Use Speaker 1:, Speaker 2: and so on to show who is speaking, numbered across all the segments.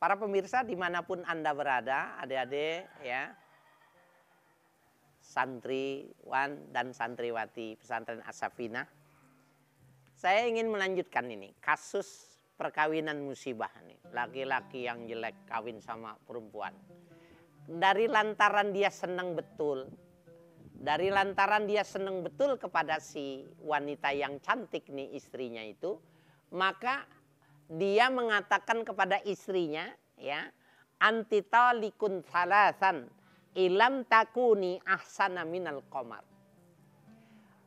Speaker 1: Para pemirsa dimanapun Anda berada, adik-adik ya, santriwan dan santriwati pesantren As-Safinah, saya ingin melanjutkan ini kasus perkawinan musibah nih. Laki-laki yang jelek kawin sama perempuan. Dari lantaran dia senang betul, dari lantaran dia senang betul kepada si wanita yang cantik nih istrinya itu, maka dia mengatakan kepada istrinya, ya, anti talikun salasan ilam takuni ahsana minal qamar.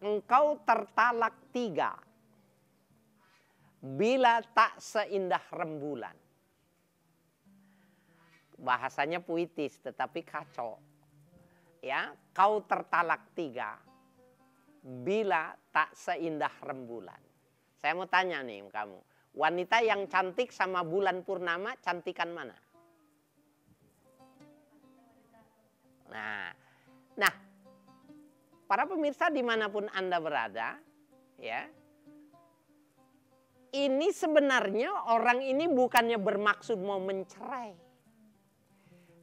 Speaker 1: Engkau tertalak 3 bila tak seindah rembulan. Bahasanya puitis tetapi kacau. Ya, kau tertalak 3 bila tak seindah rembulan. Saya mau tanya nih kamu, wanita yang cantik sama bulan purnama cantikan mana? Nah, para pemirsa dimanapun Anda berada, ya, ini sebenarnya orang ini bukannya bermaksud mau mencerai,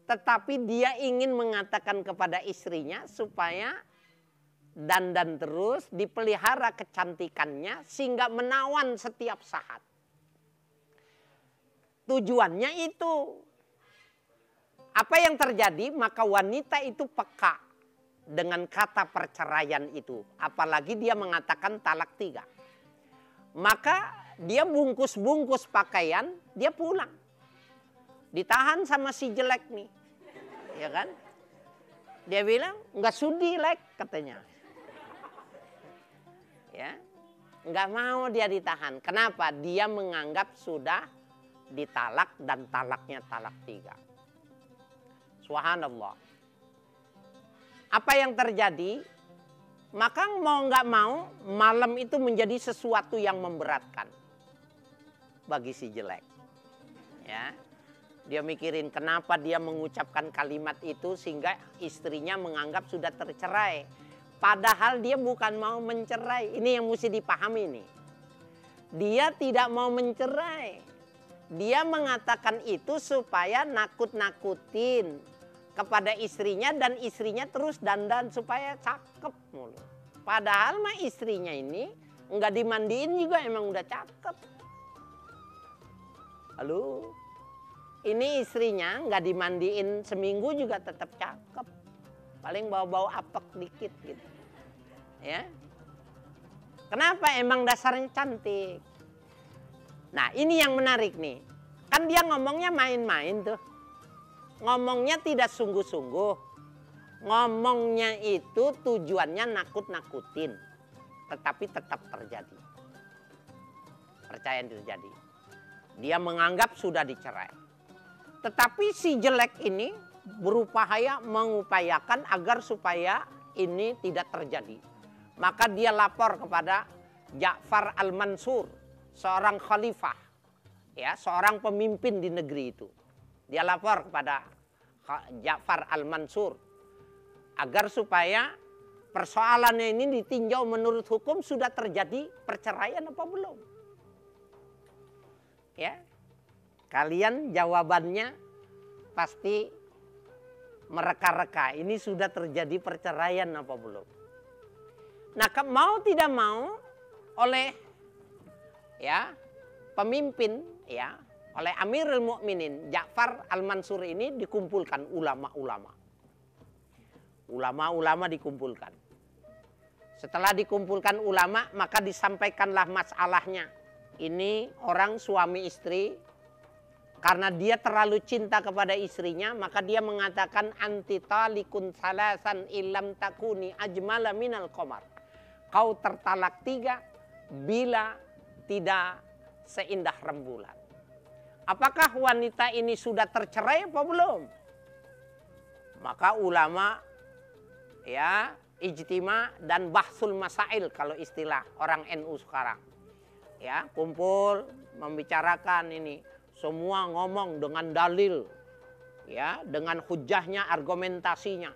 Speaker 1: tetapi dia ingin mengatakan kepada istrinya supaya dandan terus, dipelihara kecantikannya sehingga menawan setiap saat. Tujuannya itu. Apa yang terjadi? Maka wanita itu peka dengan kata perceraian itu. Apalagi dia mengatakan talak 3. Maka dia bungkus-bungkus pakaian, dia pulang. Ditahan sama si jelek nih. Ya kan? Dia bilang, enggak sudi lek katanya. Ya, enggak mau dia ditahan. Kenapa? Dia menganggap sudah ditalak dan talaknya talak 3. Subhanallah. Apa yang terjadi? Maka mau nggak mau malam itu menjadi sesuatu yang memberatkan bagi si jelek. Ya, dia mikirin kenapa dia mengucapkan kalimat itu sehingga istrinya menganggap sudah tercerai. Padahal dia bukan mau mencerai. Ini yang mesti dipahami nih. Dia tidak mau mencerai. Dia mengatakan itu supaya nakut-nakutin kepada istrinya dan istrinya terus dandan supaya cakep mulu. Padahal mah istrinya ini enggak dimandiin juga emang udah cakep. Halo, ini istrinya enggak dimandiin seminggu juga tetap cakep. Paling bau-bau apek dikit gitu. Ya. Kenapa? Emang dasarnya cantik. Nah, ini yang menarik nih. Kan dia ngomongnya main-main tuh. Ngomongnya tidak sungguh-sungguh. Ngomongnya itu tujuannya nakut-nakutin. Tetapi tetap terjadi. Percaya terjadi. Dia menganggap sudah dicerai. Tetapi si jelek ini berupaya mengupayakan agar supaya ini tidak terjadi. Maka dia lapor kepada Ja'far al-Mansur, seorang khalifah, ya, seorang pemimpin di negeri itu. Dia lapor kepada Ja'far al-Mansur agar supaya persoalannya ini ditinjau menurut hukum sudah terjadi perceraian apa belum. Ya, kalian jawabannya pasti mereka-reka. Ini sudah terjadi perceraian apa belum. Nah, mau tidak mau oleh ya pemimpin ya, oleh Amirul Mukminin Ja'far al-Mansur ini dikumpulkan ulama-ulama. Ulama-ulama dikumpulkan. Setelah dikumpulkan ulama, maka disampaikanlah masalahnya. Ini orang suami istri, karena dia terlalu cinta kepada istrinya, maka dia mengatakan anti talikun salasan illam takuni ajmala minal qamar. Kau tertalak 3 bila tidak seindah rembulan. Apakah wanita ini sudah tercerai apa belum? Maka ulama ya ijtima dan bahsul masail kalau istilah orang NU sekarang. Ya, kumpul membicarakan ini, semua ngomong dengan dalil. Ya, dengan hujahnya, argumentasinya.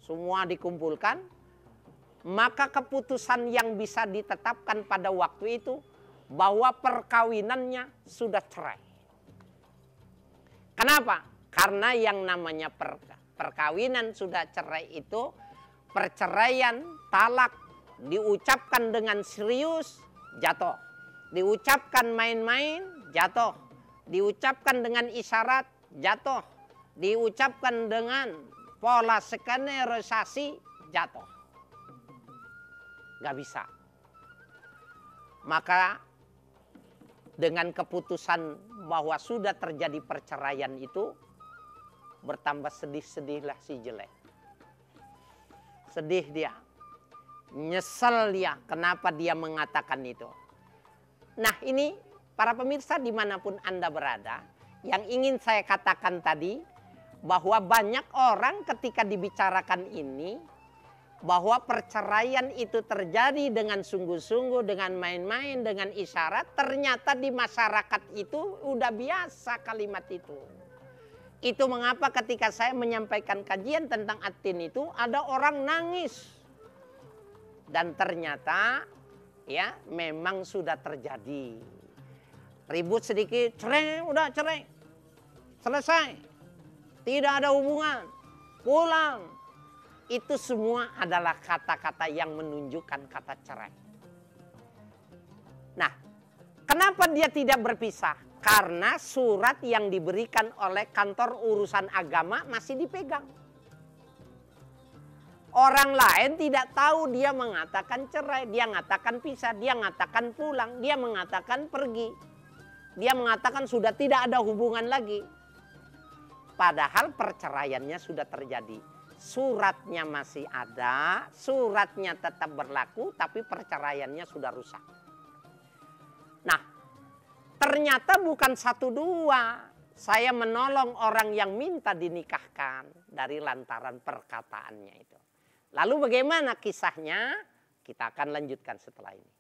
Speaker 1: Semua dikumpulkan, maka keputusan yang bisa ditetapkan pada waktu itu bahwa perkawinannya sudah cerai. Kenapa? Karena yang namanya perkawinan sudah cerai itu, perceraian, talak, diucapkan dengan serius, jatuh. Diucapkan main-main, jatuh. Diucapkan dengan isyarat, jatuh. Diucapkan dengan pola skenarisasi, jatuh. Gak bisa. Maka dengan keputusan bahwa sudah terjadi perceraian itu, bertambah sedih-sedihlah si jelek. Sedih dia. Nyesel dia kenapa dia mengatakan itu. Nah ini para pemirsa dimanapun Anda berada, yang ingin saya katakan tadi, bahwa banyak orang ketika dibicarakan ini, bahwa perceraian itu terjadi dengan sungguh-sungguh, dengan main-main, dengan isyarat. Ternyata di masyarakat itu udah biasa kalimat itu. Itu mengapa ketika saya menyampaikan kajian tentang at-tin itu, ada orang nangis. Dan ternyata ya memang sudah terjadi. Ribut sedikit, cerai, udah cerai. Selesai. Tidak ada hubungan. Pulang. Itu semua adalah kata-kata yang menunjukkan kata cerai. Nah, kenapa dia tidak berpisah? Karena surat yang diberikan oleh kantor urusan agama masih dipegang. Orang lain tidak tahu dia mengatakan cerai, dia mengatakan pisah, dia mengatakan pulang, dia mengatakan pergi. Dia mengatakan sudah tidak ada hubungan lagi. Padahal perceraiannya sudah terjadi. Suratnya masih ada, suratnya tetap berlaku, tapi perceraiannya sudah rusak. Nah, ternyata bukan 1-2. Saya menolong orang yang minta dinikahkan dari lantaran perkataannya itu. Lalu bagaimana kisahnya? Kita akan lanjutkan setelah ini.